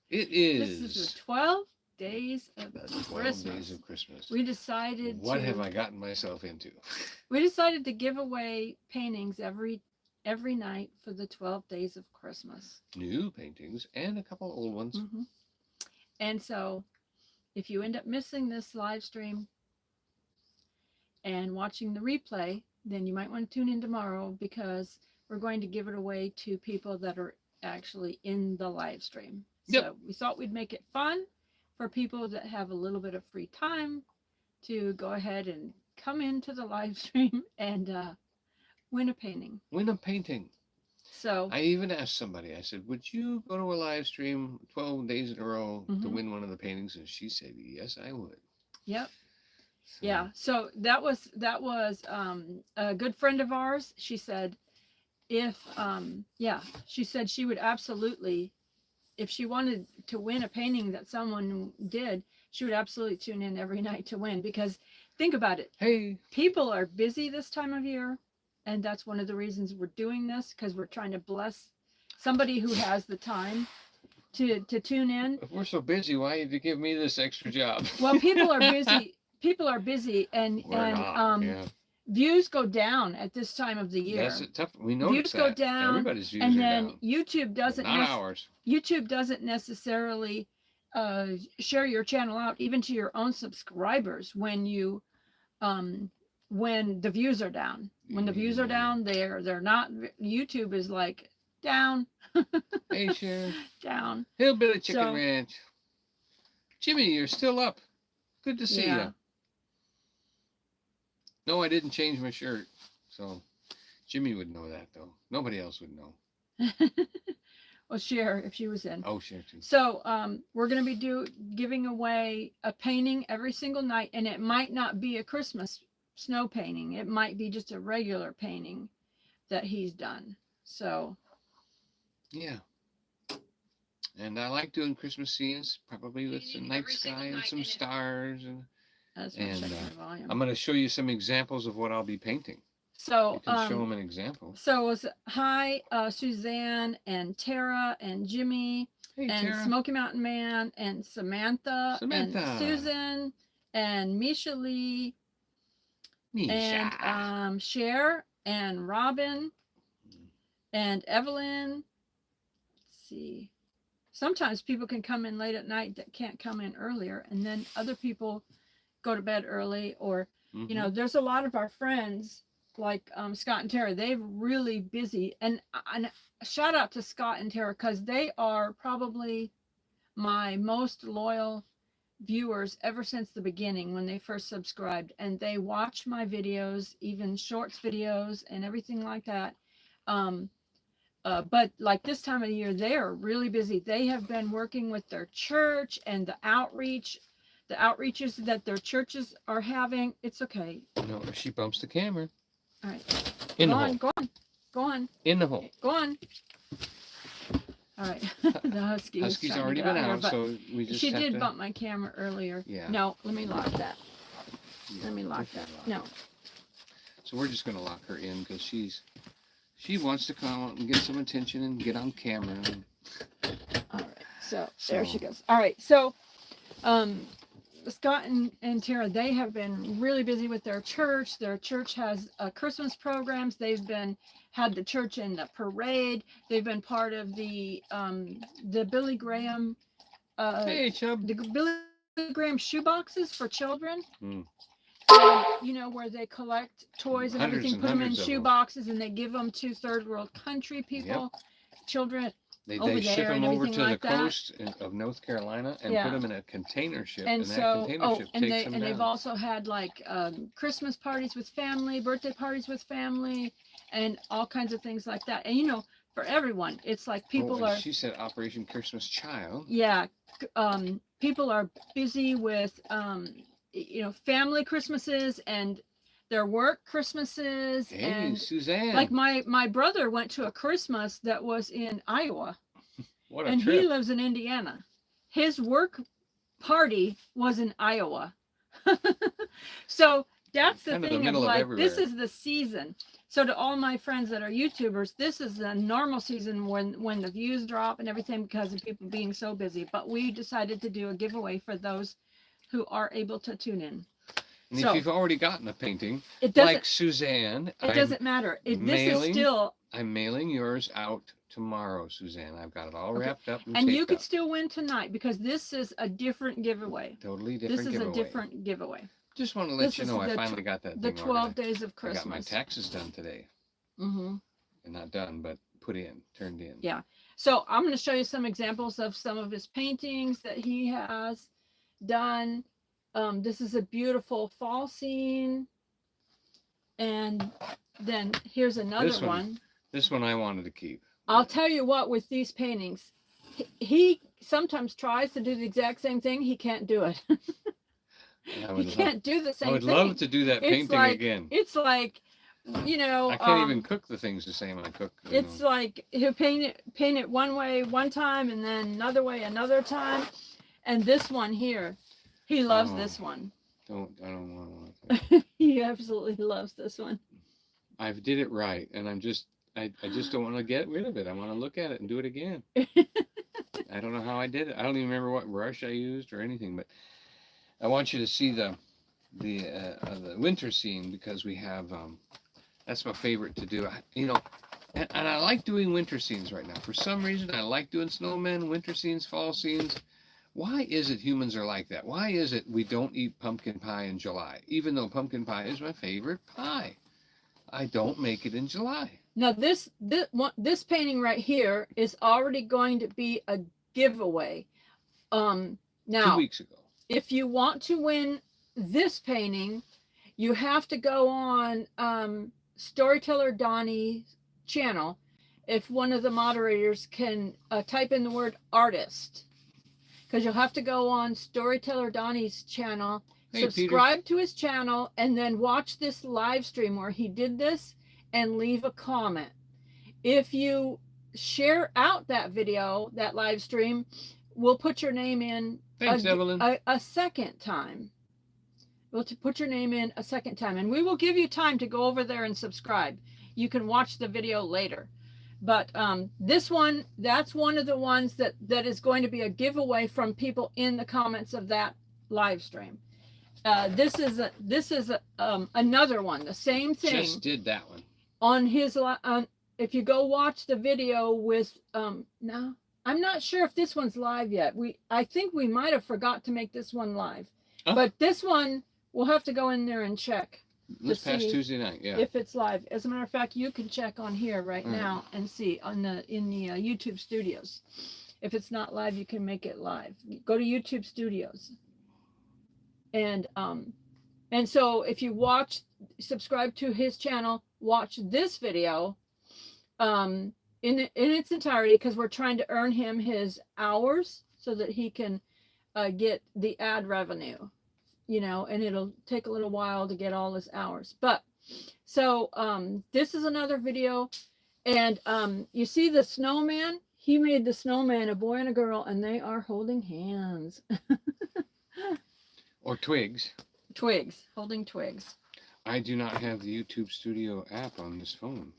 It is. This is the 12 days of The 12 Christmas. days of Christmas. We decided What have I gotten myself into? We decided to give away paintings every night for the 12 days of Christmas. New paintings and a couple old ones. Mm-hmm. And so if you end up missing this live stream and watching the replay, then you might want to tune in tomorrow because we're going to give it away to people that are actually in the live stream. Yep. So we thought we'd make it fun for people that have a little bit of free time to go ahead and come into the live stream and win a painting. Win a painting. So I even asked somebody, I said, would you go to a live stream 12 days in a row to win one of the paintings? And she said, yes, I would. Yep. So, yeah. So that was a good friend of ours. She said, she said she would absolutely, if she wanted to win a painting that someone did, she would absolutely tune in every night to win, because think about it. Hey, people are busy this time of year. And that's one of the reasons we're doing this, because we're trying to bless somebody who has the time to tune in. If we're so busy, why did you give me this extra job? Well, people are busy. People are busy, and views go down at this time of the year. That's tough. We know views go down. Everybody's views and are then down. YouTube doesn't. Not ours. YouTube doesn't necessarily share your channel out even to your own subscribers when you when the views are down. When the views are down, they're not. YouTube is like down. Hey, Sharon. Down. Hillbilly Chicken Ranch. Jimmy, you're still up. Good to see you. No, I didn't change my shirt. So Jimmy would know that, though. Nobody else would know. Well, Cher, if she was in. Oh, Cher too. So we're going to be giving away a painting every single night, and it might not be a Christmas snow painting. It might be just a regular painting that he's done. So yeah, and I like doing Christmas scenes, probably with some night sky and some stars, and I'm going to show you some examples of what I'll be painting. So you can show them an example. So it was hi Suzanne and Tara and Jimmy and Tara. Smoky Mountain Man and Samantha and Susan and Misha Lee. And Cher and Robin and Evelyn. Let's see. Sometimes people can come in late at night that can't come in earlier, and then other people go to bed early, or you know, there's a lot of our friends like Scott and Tara. They're really busy, and shout out to Scott and Tara, because they are probably my most loyal viewers ever since the beginning when they first subscribed, and they watch my videos, even shorts videos and everything like that. But like this time of the year, they are really busy. They have been working with their church and the outreaches that their churches are having. It's okay. No, she bumps the camera. All right. Go on. In the hole. Go on. All right. The Husky's already been out, so we just she did bump my camera earlier. Yeah. No, let me lock that. Yeah, let me lock that. No. So we're just going to lock her in because she wants to come out and get some attention and get on camera. All right. So there she goes. All right. So Scott and Tara, they have been really busy with their church. Their church has Christmas programs. They've had the church in the parade. They've been part of the Billy Graham hey, Chub. The Billy Graham shoeboxes for children. You know, where they collect toys and everything, put them in shoeboxes, and they give them to third world country people, children. They ship them over to the coast of North Carolina and put them in a container ship. And so, they've also had like Christmas parties with family, birthday parties with family, and all kinds of things like that. And you know, for everyone, it's like people are. She said Operation Christmas Child. Yeah, people are busy with you know, family Christmases and their work Christmases. Hey, and Suzanne. Like my brother went to a Christmas that was in Iowa. What a and trip. He lives in Indiana. His work party was in Iowa. So that's the thing of like, this is the season. So to all my friends that are YouTubers, this is the normal season when the views drop and everything because of people being so busy. But we decided to do a giveaway for those who are able to tune in. And so, if you've already gotten a painting, it like Suzanne, it doesn't matter. This is still. I'm mailing yours out tomorrow, Suzanne. I've got it all wrapped up and you could up. still win tonight because this is a different giveaway. Totally different giveaway. This is a different giveaway. Just want to let you know I finally got that the thing 12 organized. days of Christmas. I got my taxes done today. Mm-hmm. And not done, but turned in. Yeah. So I'm going to show you some examples of some of his paintings that he has done. This is a beautiful fall scene. And then here's another one. This one I wanted to keep. I'll tell you what, with these paintings, he sometimes tries to do the exact same thing. He can't do it. He can't do the same thing. I would love to do that painting again. It's like, you know. I can't even cook the things the same I cook. It's like he'll paint it one way one time and then another way another time. And this one here, he loves this one. I don't want to. He absolutely loves this one. I did it right, and I just don't want to get rid of it. I want to look at it and do it again. I don't know how I did it. I don't even remember what brush I used or anything, but I want you to see the winter scene because we have that's my favorite to do. And I like doing winter scenes right now. For some reason, I like doing snowmen, winter scenes, fall scenes. Why is it humans are like that? Why is it we don't eat pumpkin pie in July, even though pumpkin pie is my favorite pie? I don't make it in July. Now this painting right here is already going to be a giveaway. Now 2 weeks ago. If you want to win this painting, you have to go on Storyteller Donny's channel. If one of the moderators can type in the word artist, because you'll have to go on Storyteller Donny's channel, subscribe to his channel, and then watch this live stream where he did this and leave a comment. If you share out that video, that live stream, we'll put your name in. Thanks, Evelyn. A second time. We'll put your name in a second time, and we will give you time to go over there and subscribe. You can watch the video later. But this one, that's one of the ones that is going to be a giveaway from people in the comments of that live stream. This is another one, the same thing. Just did that one. On his, if you go watch the video with, now, I'm not sure if this one's live yet. I think we might have forgot to make this one live. Oh. But this one, we'll have to go in there and check. This past Tuesday night, yeah. If it's live. As a matter of fact, you can check on here right now and see in the YouTube Studios. If it's not live, you can make it live. Go to YouTube Studios. And so if you subscribe to his channel, watch this video in its entirety, because we're trying to earn him his hours so that he can get the ad revenue, and it'll take a little while to get all his hours. But so this is another video, and you see the snowman. He made the snowman a boy and a girl, and they are holding hands. Or twigs. Twigs, holding twigs. I do not have the YouTube Studio app on this phone.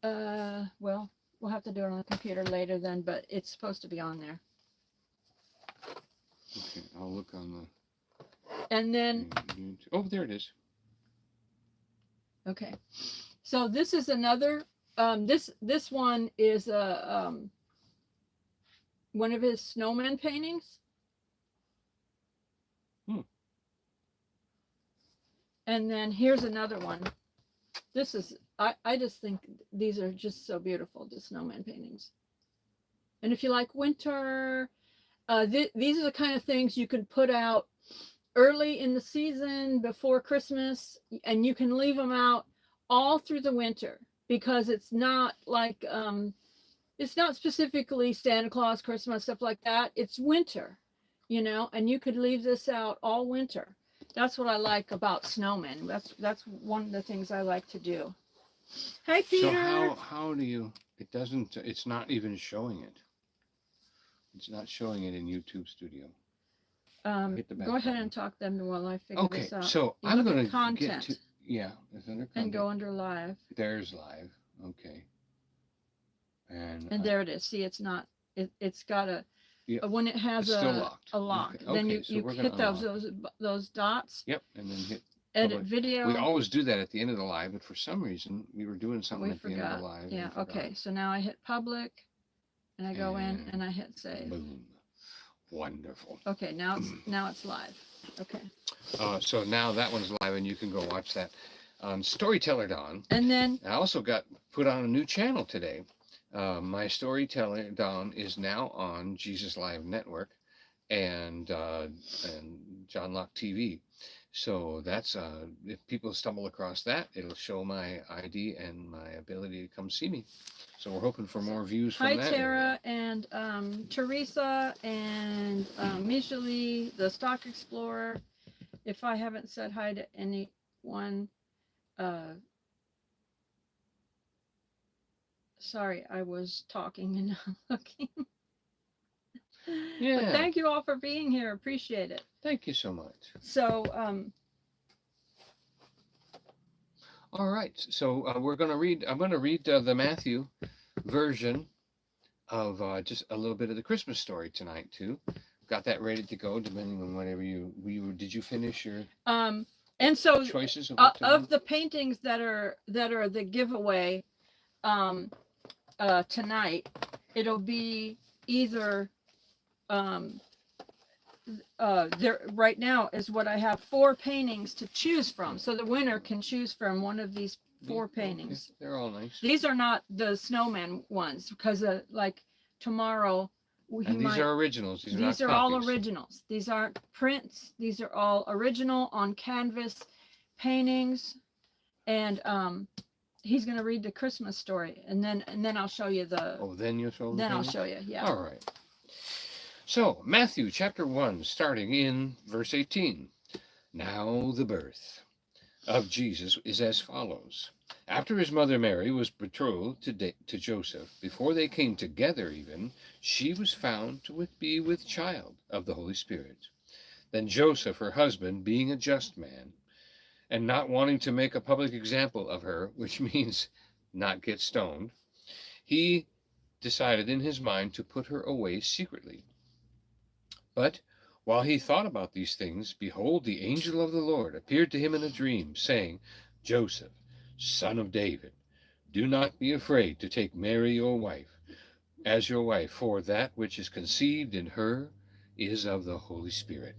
Well, we'll have to do it on the computer later then, but it's supposed to be on there. Okay, I'll look on the... And then... Oh, there it is. Okay. So this is another... This one is one of his snowman paintings. And then here's another one. This is, I just think these are just so beautiful, the snowman paintings. And if you like winter, these are the kind of things you can put out early in the season before Christmas, and you can leave them out all through the winter, because it's not like, it's not specifically Santa Claus, Christmas, stuff like that. It's winter, and you could leave this out all winter. That's what I like about snowmen. That's one of the things I like to do. Hi, Peter. So how do you? It's not even showing it. It's not showing it in YouTube Studio. Go ahead and talk them while I figure this out. Okay, so I'm going to get to. Yeah, it's under content. And go under live. There's live. Okay. And there it is. See, it's not. It's got a. Yeah, when it has still locked. a lock, Okay. then Okay, so you we're hit gonna those dots. Yep, and then hit Edit public. video. We always do that at the end of the live, but for some reason we were doing something We at the end of the live. and Yeah. we forgot. Okay. So now I hit public, and I go in and I hit save. Boom. Wonderful. Okay. Now it's live. Okay. So now that one's live, and you can go watch that on Storyteller Dawn. And then I also got put on a new channel today. My Storyteller Dawn is now on Jesus Live Network and John Locke TV. So that's if people stumble across that, it'll show my ID and my ability to come see me. So we're hoping for more views from that. Hi Tara and Teresa and Michelle, the Stock Explorer. If I haven't said hi to anyone, sorry, I was talking and not looking. Yeah. But thank you all for being here. Appreciate it. Thank you so much. So, all right. So we're going to read, I'm going to read the Matthew version of just a little bit of the Christmas story tonight too. Got that ready to go, depending on whatever did you finish your and so choices of the paintings that are the giveaway tonight, it'll be either there right now is what I have 4 paintings to choose from, so the winner can choose from one of these 4 paintings. They're all nice. These are not the snowman ones, because like tomorrow and these are originals. These are all originals. These aren't prints. These are all original on canvas paintings. And he's going to read the Christmas story, and then I'll show you the. Oh, then you'll show. Then I'll show you. Yeah. All right. So Matthew chapter 1, starting in verse 18. Now the birth of Jesus is as follows. After his mother Mary was betrothed to Joseph, before they came together even, she was found to be with child of the Holy Spirit. Then Joseph, her husband, being a just man, and not wanting to make a public example of her, which means not get stoned, he decided in his mind to put her away secretly. But while he thought about these things, behold, the angel of the Lord appeared to him in a dream, saying, Joseph, son of David, do not be afraid to take Mary your wife, for that which is conceived in her is of the Holy Spirit.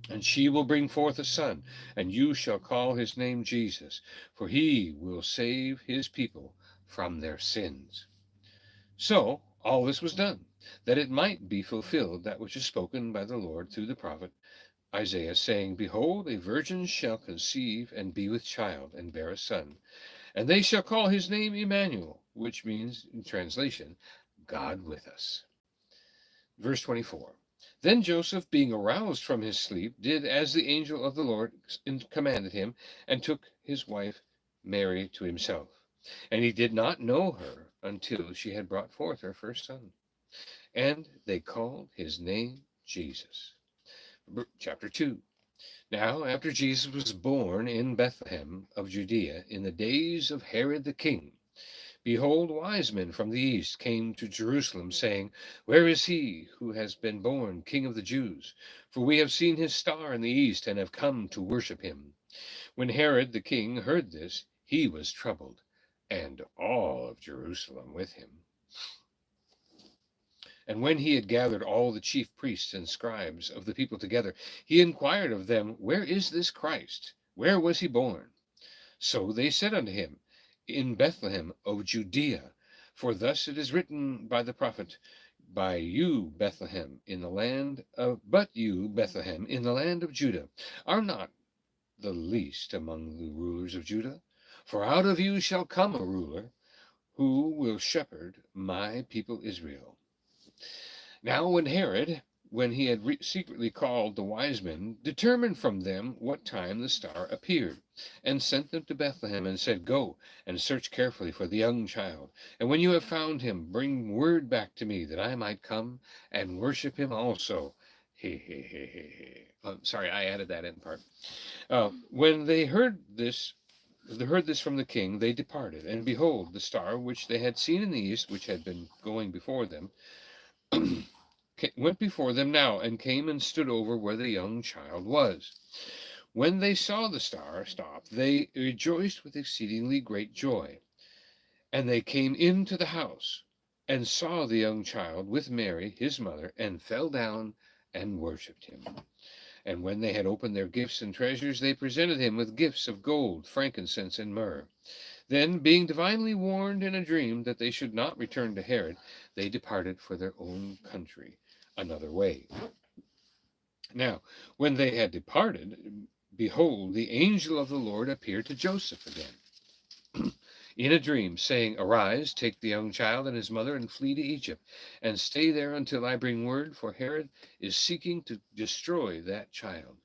And she will bring forth a son, and you shall call his name Jesus, for he will save his people from their sins. So all this was done, that it might be fulfilled that which is spoken by the Lord through the prophet Isaiah, saying, Behold, a virgin shall conceive and be with child, and bear a son, and they shall call his name Emmanuel, which means, in translation, God with us. Verse 24. Then Joseph, being aroused from his sleep, did as the angel of the Lord commanded him, and took his wife Mary to himself. And he did not know her until she had brought forth her first son. And they called his name Jesus. Chapter 2. Now, after Jesus was born in Bethlehem of Judea, in the days of Herod the king, behold, wise men from the east came to Jerusalem, saying, Where is he who has been born King of the Jews? For we have seen his star in the east, and have come to worship him. When Herod the king heard this, he was troubled, and all of Jerusalem with him. And when he had gathered all the chief priests and scribes of the people together, he inquired of them, Where is this Christ? Where was he born? So they said unto him, In Bethlehem of Judea, for thus it is written by the prophet, But you, Bethlehem, in the land of Judah, are not the least among the rulers of Judah, for out of you shall come a ruler, who will shepherd my people Israel. Now when Herod, when he had secretly called the wise men, determined from them what time the star appeared, and sent them to Bethlehem, and said, Go and search carefully for the young child, and when you have found him, bring word back to me, that I might come and worship him also. He, he. Sorry, I added that in part. When they heard this from the king, they departed, and behold, the star which they had seen in the east, which had been going before them, went before them now, and came and stood over where the young child was. When they saw the star stop, they rejoiced with exceedingly great joy. And they came into the house, and saw the young child with Mary his mother, and fell down and worshipped him. And when they had opened their gifts and treasures, they presented him with gifts of gold, frankincense, and myrrh. Then, being divinely warned in a dream that they should not return to Herod, they departed for their own country another way. Now, when they had departed, behold, the angel of the Lord appeared to Joseph again in a dream, saying, Arise, take the young child and his mother, and flee to Egypt, and stay there until I bring word, for Herod is seeking to destroy that child.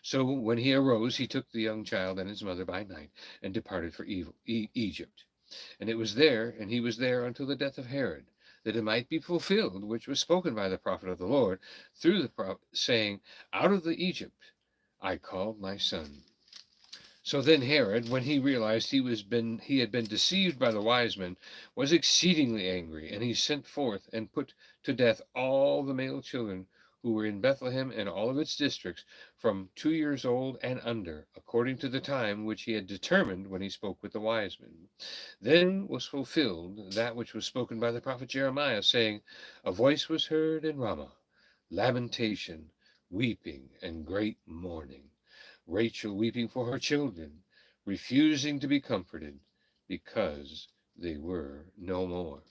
So when he arose, he took the young child and his mother by night, and departed for Egypt. And he was there until the death of Herod, that it might be fulfilled, which was spoken by the prophet of the Lord, through the prophet, saying, Out of the Egypt I called my son. So then Herod, when he realized he had been deceived by the wise men, was exceedingly angry, and he sent forth and put to death all the male children who were in Bethlehem and all of its districts, from 2 years old and under, according to the time which he had determined when he spoke with the wise men. Then was fulfilled that which was spoken by the prophet Jeremiah, saying, A voice was heard in Ramah, lamentation, weeping, and great mourning. Rachel weeping for her children, refusing to be comforted, because they were no more.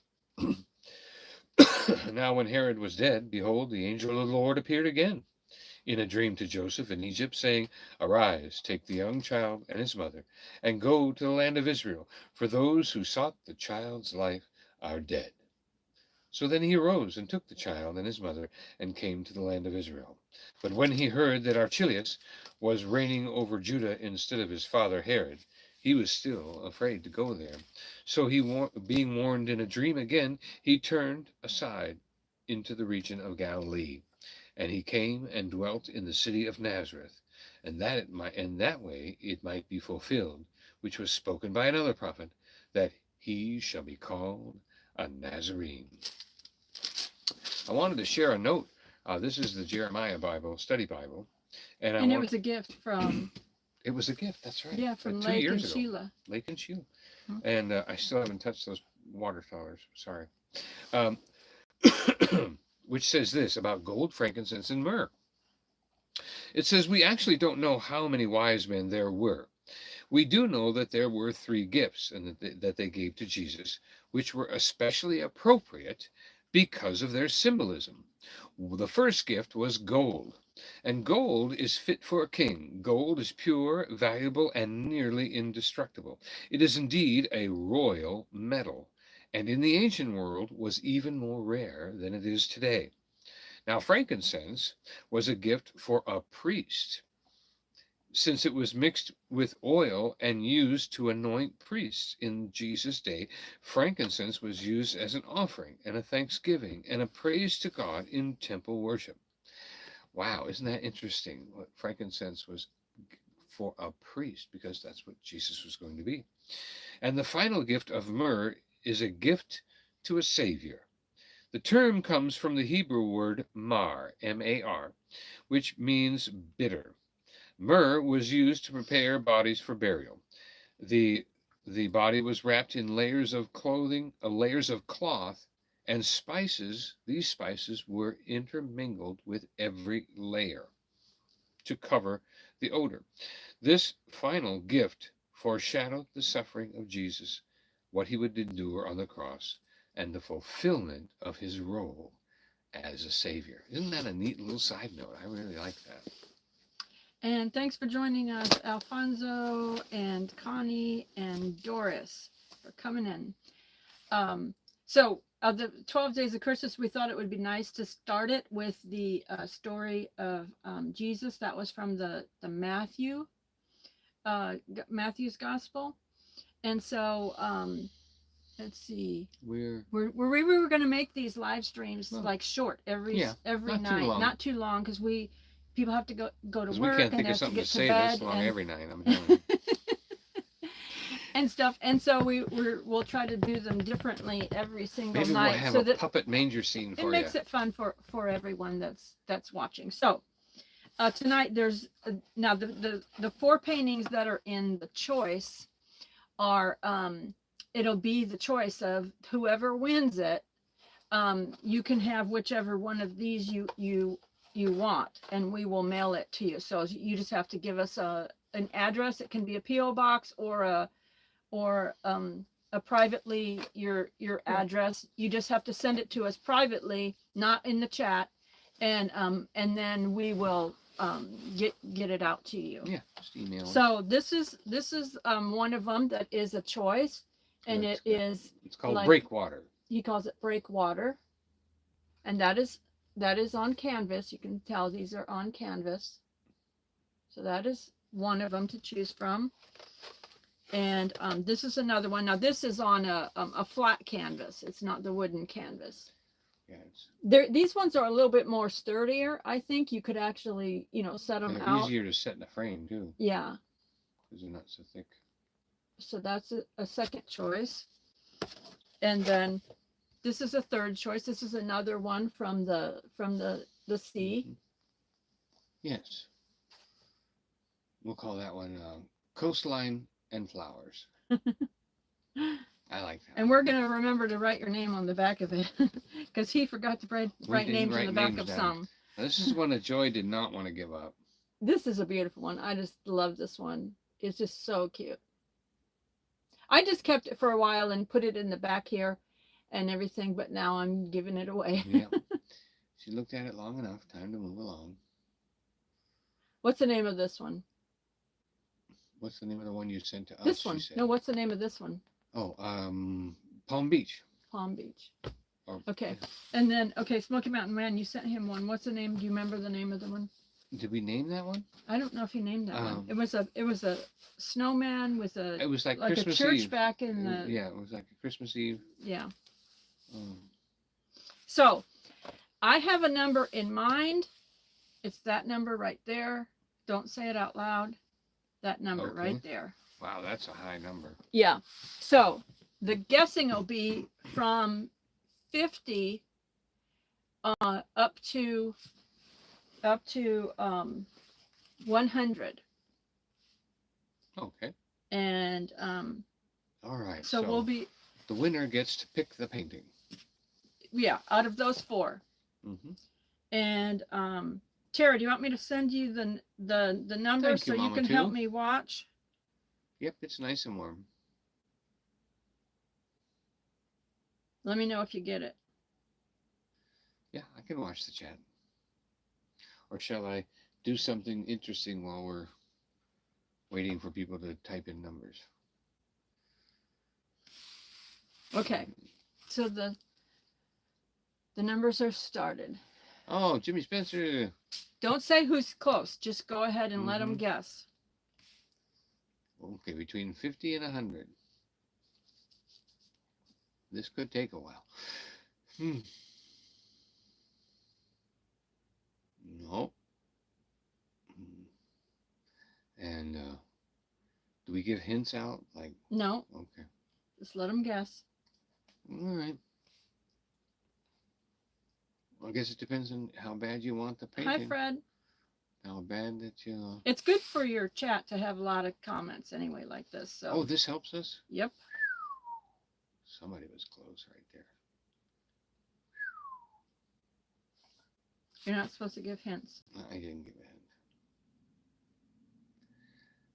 Now when Herod was dead, behold, the angel of the Lord appeared again in a dream to Joseph in Egypt, saying, Arise, take the young child and his mother, and go to the land of Israel, for those who sought the child's life are dead. So then he arose and took the child and his mother, and came to the land of Israel. But when he heard that Archelaus was reigning over Judah instead of his father Herod, he was still afraid to go there. So being warned in a dream again, he turned aside into the region of Galilee. And he came and dwelt in the city of Nazareth, and that way it might be fulfilled, which was spoken by another prophet, that he shall be called a Nazarene. I wanted to share a note. This is the Jeremiah Bible, study Bible. And it was a gift from... It was a gift, that's right. Yeah, from 2 Lake years and ago. Sheila. Lake and Sheila. Hmm. And I still haven't touched those watercolors, sorry. Which says this about gold, frankincense, and myrrh. It says, we actually don't know how many wise men there were. We do know that there were 3 gifts and that they gave to Jesus, which were especially appropriate because of their symbolism. The first gift was gold, and gold is fit for a king. Gold is pure, valuable, and nearly indestructible. It is indeed a royal metal, and in the ancient world was even more rare than it is today. Now, frankincense was a gift for a priest, since it was mixed with oil and used to anoint priests. In Jesus' day, frankincense was used as an offering and a thanksgiving and a praise to God in temple worship. Wow, isn't that interesting? What frankincense was for a priest, because that's what Jesus was going to be. And the final gift of myrrh is a gift to a savior. The term comes from the Hebrew word mar, M-A-R, which means bitter. Myrrh was used to prepare bodies for burial. The body was wrapped in layers of cloth and spices. These spices were intermingled with every layer to cover the odor. This final gift foreshadowed the suffering of Jesus, what he would endure on the cross, and the fulfillment of his role as a savior. Isn't that a neat little side note? I really like that. And thanks for joining us, Alfonso and Connie and Doris, for coming in. So of the 12 days of Christmas, we thought it would be nice to start it with the story of Jesus. That was from the Matthew's Gospel. And so let's see. We were going to make these live streams Well, like short every not night, too long. not too long, because people have to go to we work can't and think they of have to something get to to say bed this long and every night. I'm telling you. and stuff. And so we'll try to do them differently every single Maybe night, we'll have so a that puppet manger scene for it makes it fun for everyone that's watching. So tonight there's now the 4 paintings that are in the choice are it'll be the choice of whoever wins it. You can have whichever one of these you want, and we will mail it to you. So you just have to give us an address. It can be a PO box or a privately your address. You just have to send it to us privately, not in the chat, and then we will get it out to you. Yeah, just email us. So this is one of them that is a choice, and it's called like, Breakwater. He calls it Breakwater, and that is on canvas. You can tell these are on canvas. So that is one of them to choose from. And this is another one. Now this is on a flat canvas. It's not the wooden canvas. Yeah, these ones are a little bit more sturdier. I think you could actually, set them out. Easier to set in a frame too. Yeah. Because they're not so thick. So that's a second choice. And then this is a third choice. This is another one from the sea. Mm-hmm. Yes. We'll call that one Coastline and Flowers. I like that. And we're going to remember to write your name on the back of it, because he forgot to write names on the back of some. Now, this is one that Joy did not want to give up. This is a beautiful one. I just love this one. It's just so cute. I just kept it for a while and put it in the back here and everything, but now I'm giving it away. Yeah. She looked at it long enough. Time to move along. What's the name of this one? What's the name of the one you sent to us? This one. No, what's the name of this one? Oh, Palm Beach. Palm Beach. Or, okay. And then, Smoky Mountain Man, you sent him one. What's the name? Do you remember the name of the one? Did we name that one? I don't know if he named that one. It was a snowman with it was like Christmas a church Eve. Back in the... Yeah, it was like a Christmas Eve. Yeah. So, I have a number in mind. It's that number right there. Don't say it out loud. That number right there. Wow, that's a high number. Yeah. So the guessing will be from 50 up to 100. Okay. And all right. So we'll be the winner gets to pick the painting. Yeah, out of those 4. Mm-hmm. And Tara, do you want me to send you the number so you can help me watch? Yep, it's nice and warm. Let me know if you get it. Yeah, I can watch the chat. Or shall I do something interesting while we're waiting for people to type in numbers? Okay, so the numbers are started. Oh, Jimmy Spencer. Don't say who's close. Just go ahead and let them guess. Okay, between 50 and 100. This could take a while. No. And do we give hints out? Like no. Okay. Just let them guess. All right. Well, I guess it depends on how bad you want the painting. Hi, Fred. How bad that you... It's good for your chat to have a lot of comments anyway like this. So. Oh, this helps us? Yep. Somebody was close right there. You're not supposed to give hints. I didn't give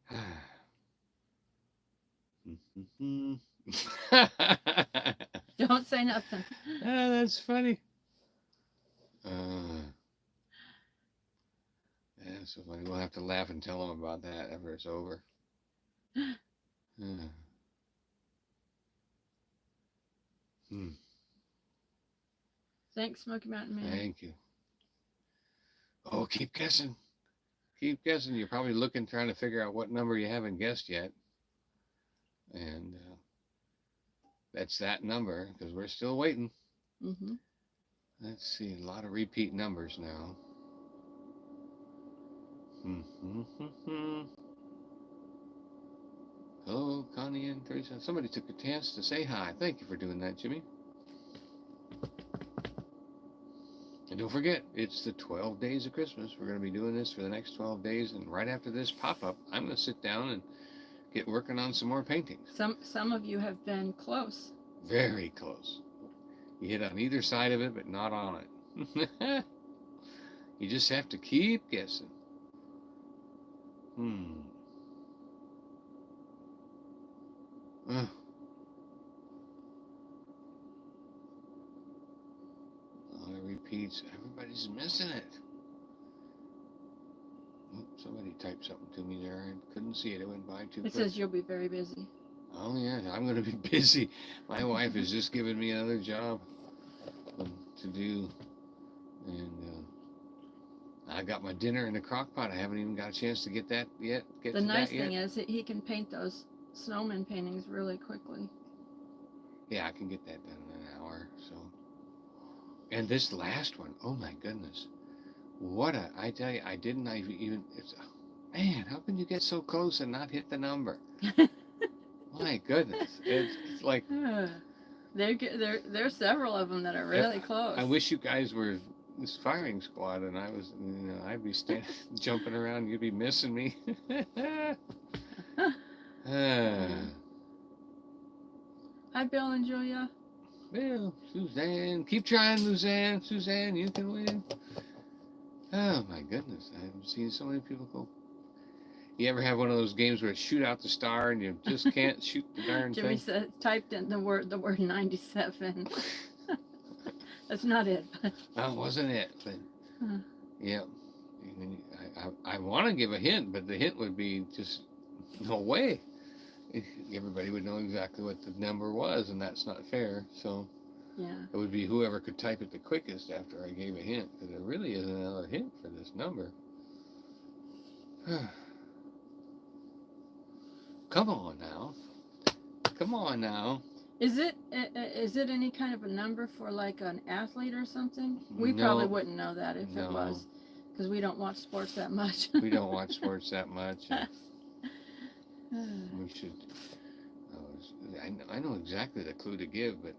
a hint. Don't say nothing. That's funny. Yeah, so funny. We'll have to laugh and tell them about that after it's over. Thanks, Smoky Mountain Man. Thank you. Oh, keep guessing. Keep guessing. You're probably looking, trying to figure out what number you haven't guessed yet. And that's that number because we're still waiting. Mm-hmm. Let's see, a lot of repeat numbers now. Hello, Connie and Teresa. Somebody took a chance to say hi. Thank you for doing that, Jimmy. And don't forget, it's the 12 days of Christmas. We're going to be doing this for the next 12 days. And right after this pop-up, I'm going to sit down and get working on some more paintings. Some of you have been close. Very close. You hit on either side of it, but not on it. You just have to keep guessing. All the repeats. Everybody's missing it. Oh, somebody typed something to me there. I couldn't see it. It went by too quick. It says you'll be very busy. Oh, yeah. I'm going to be busy. My wife has just given me another job to do. And I got my dinner in the crock pot. I haven't even got a chance to get that yet. The nice thing is that he can paint those snowman paintings really quickly. Yeah, I can get that done in an hour. So, and this last one, oh my goodness, I tell you, I didn't even. Man, how can you get so close and not hit the number? My goodness, it's like there's several of them that are really close. I wish you guys were this firing squad, and I was, I'd be jumping around, you'd be missing me. Hi, Bill and Julia. Bill, Suzanne, keep trying, Suzanne. Suzanne, you can win. Oh my goodness, I haven't seen so many people go. You ever have one of those games where it shoot out the star and you just can't shoot the darn Jimmy thing? Jimmy typed in the word 97. That's not it. But... That wasn't it. But yeah, I want to give a hint, but the hint would be just no way. Everybody would know exactly what the number was, and that's not fair. So yeah, it would be whoever could type it the quickest after I gave a hint, because there really isn't another hint for this number. Come on now. Come on now. Is it any kind of a number for like an athlete or something? We probably wouldn't know that if it was, because we don't watch sports that much. We don't watch sports that much. We should. I know exactly the clue to give, but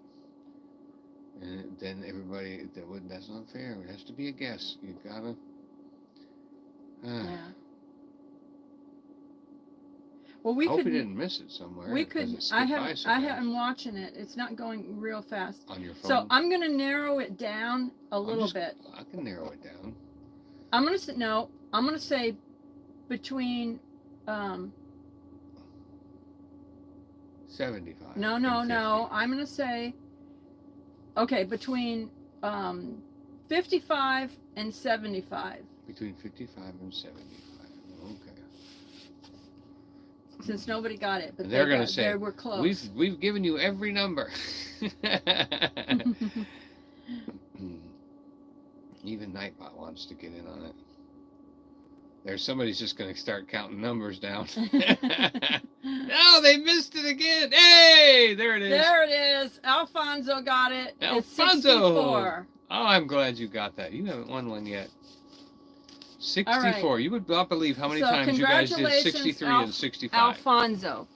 then everybody that's not fair. It has to be a guess. You gotta. Yeah. Well, we hope could. We didn't miss it somewhere. We could. I am watching it. It's not going real fast. On your phone. So I'm gonna narrow it down a little bit. I can narrow it down. I'm gonna say no. I'm gonna say between 75. No. I'm gonna say between 55 and 75. Between 55 and 75. Okay. Since nobody got it, but they're gonna say they were close. We've given you every number. Even Nightbot wants to get in on it. There's somebody's just going to start counting numbers down. Oh, they missed it again. Hey, there it is. There it is. Alfonso got it. Alfonso. It's 64. Oh, I'm glad you got that. You haven't won one yet. 64. Right. You would not believe how many times you guys did 63 and 65. Alfonso.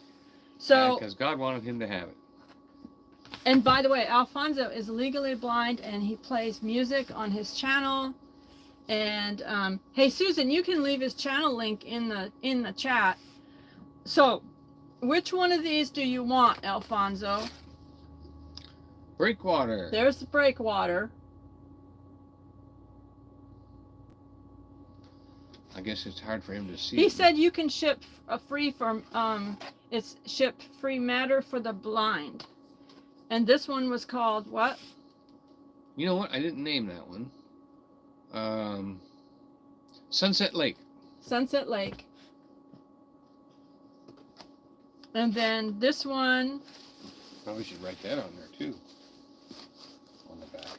So, because God wanted him to have it. And by the way, Alfonso is legally blind, and he plays music on his channel. And hey, Susan, you can leave his channel link in the chat. So, which one of these do you want, Alfonso? Breakwater. There's the breakwater. I guess it's hard for him to see. He said you can ship free from it's ship free matter for the blind. And this one was called what? You know what? I didn't name that one. Sunset Lake. Sunset Lake. And then this one. Probably should write that on there too. On the back.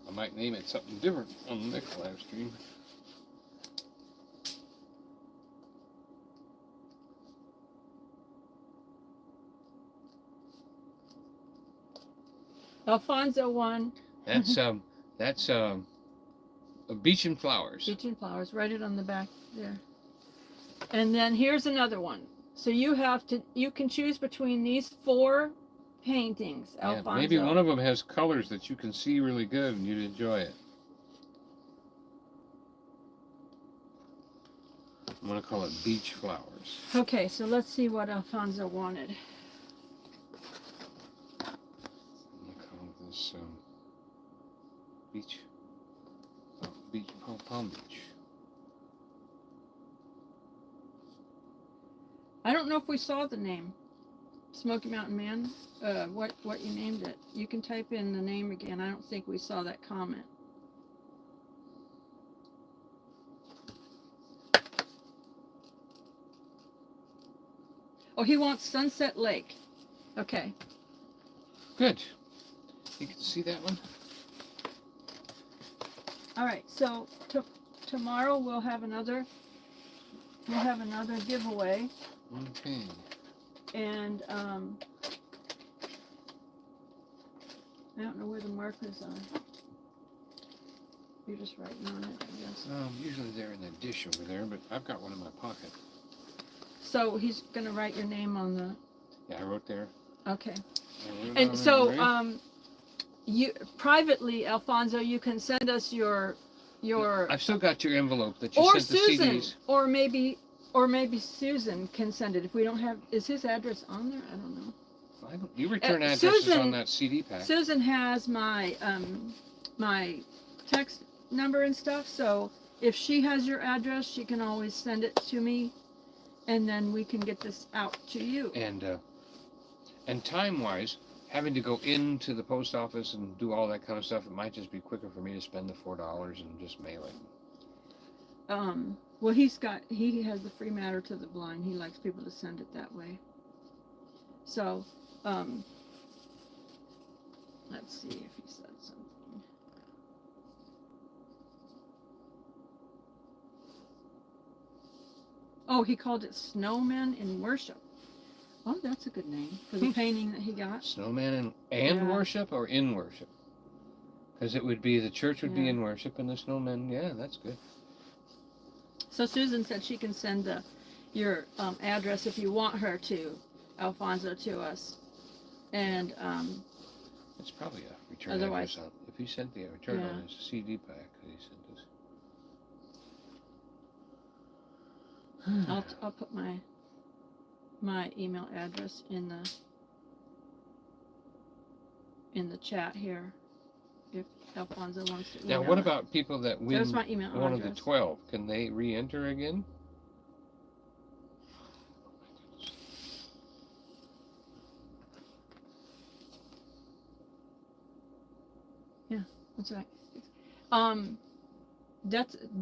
I might name it something different on the next live stream. Alfonso won. That's Beach and Flowers. Beach and Flowers. Write it on the back there. And then here's another one. So you can choose between these 4 paintings. Yeah, Alfonso. maybe one of them has colors that you can see really good and you'd enjoy it. I'm going to call it Beach Flowers. Okay, so let's see what Alfonso wanted. I'm going to call this Beach. Oh, Palm Beach. I don't know if we saw the name. Smoky Mountain Man. What you named it. You can type in the name again. I don't think we saw that comment. Oh, he wants Sunset Lake. Okay. Good. You can see that one? All right. So tomorrow we'll have another giveaway. Okay. And I don't know where the markers are. You're just writing on it, I guess. Usually they're in the dish over there, but I've got one in my pocket. So he's gonna write your name on the. Yeah, I wrote there. Okay. And so, right? you privately, Alfonso, you can send us your. I've still got your envelope that you Or sent the Susan, CDs. or maybe Susan can send it. If we don't have, is his address on there? I don't know. You return addresses Susan, on that CD pack. Susan has my my text number and stuff. So if she has your address, she can always send it to me, and then we can get this out to you. And time-wise, having to go into the post office and do all that kind of stuff, it might just be quicker for me to spend the $4 and just mail it. Well, he has the free matter to the blind. He likes people to send it that way. So, let's see if he said something. Oh, he called it Snowmen in Worship. Oh, that's a good name for the painting that he got. Snowman and Yeah. worship or in worship? Because it would be, the church would be in worship and the snowman, yeah, that's good. So Susan said she can send your address if you want her to, Alfonso, to us. And It's probably a return otherwise, address. If he sent the return on his CD pack that he sent us. I'll put my email address in the chat here if Alfonso wants to email Now, what it. about people that win There's my email one address. of the 12? Can they re-enter again? Yeah, that's right.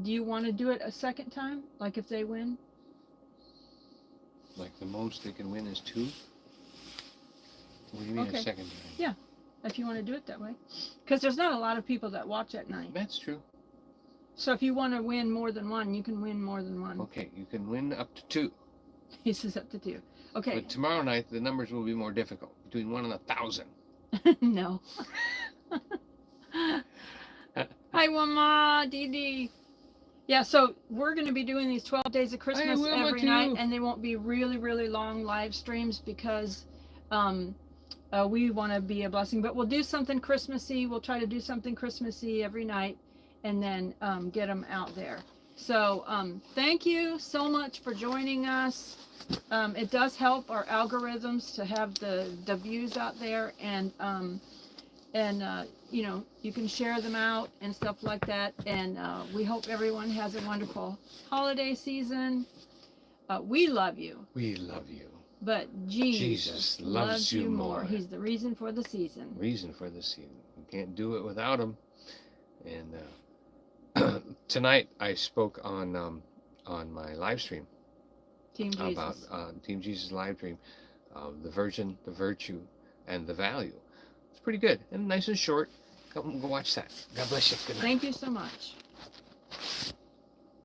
Do you want to do it a second time? Like if they win? Like the most they can win is 2? What do you mean a second time? Yeah, if you want to do it that way. Because there's not a lot of people that watch at night. That's true. So if you want to win more than one, you can win more than one. Okay, you can win up to 2. He says up to 2. Okay. But tomorrow night, the numbers will be more difficult. Between 1 and 1,000. No. Hi, Mama, Didi. Yeah, so we're going to be doing these 12 days of Christmas every night, and they won't be really, really long live streams because we want to be a blessing. But we'll do something Christmassy. We'll try to do something Christmassy every night and then get them out there. So thank you so much for joining us. It does help our algorithms to have the views out there, and you know, you can share them out and stuff like that. And we hope everyone has a wonderful holiday season. We love you. We love you. But Jesus loves you more. He's the reason for the season. Reason for the season. You can't do it without him. And tonight I spoke on my live stream. Team Jesus. About Team Jesus live stream, the Virgin, the Virtue, and the Value. It's pretty good and nice and short. Go watch that. God bless you. Good night. Thank you so much.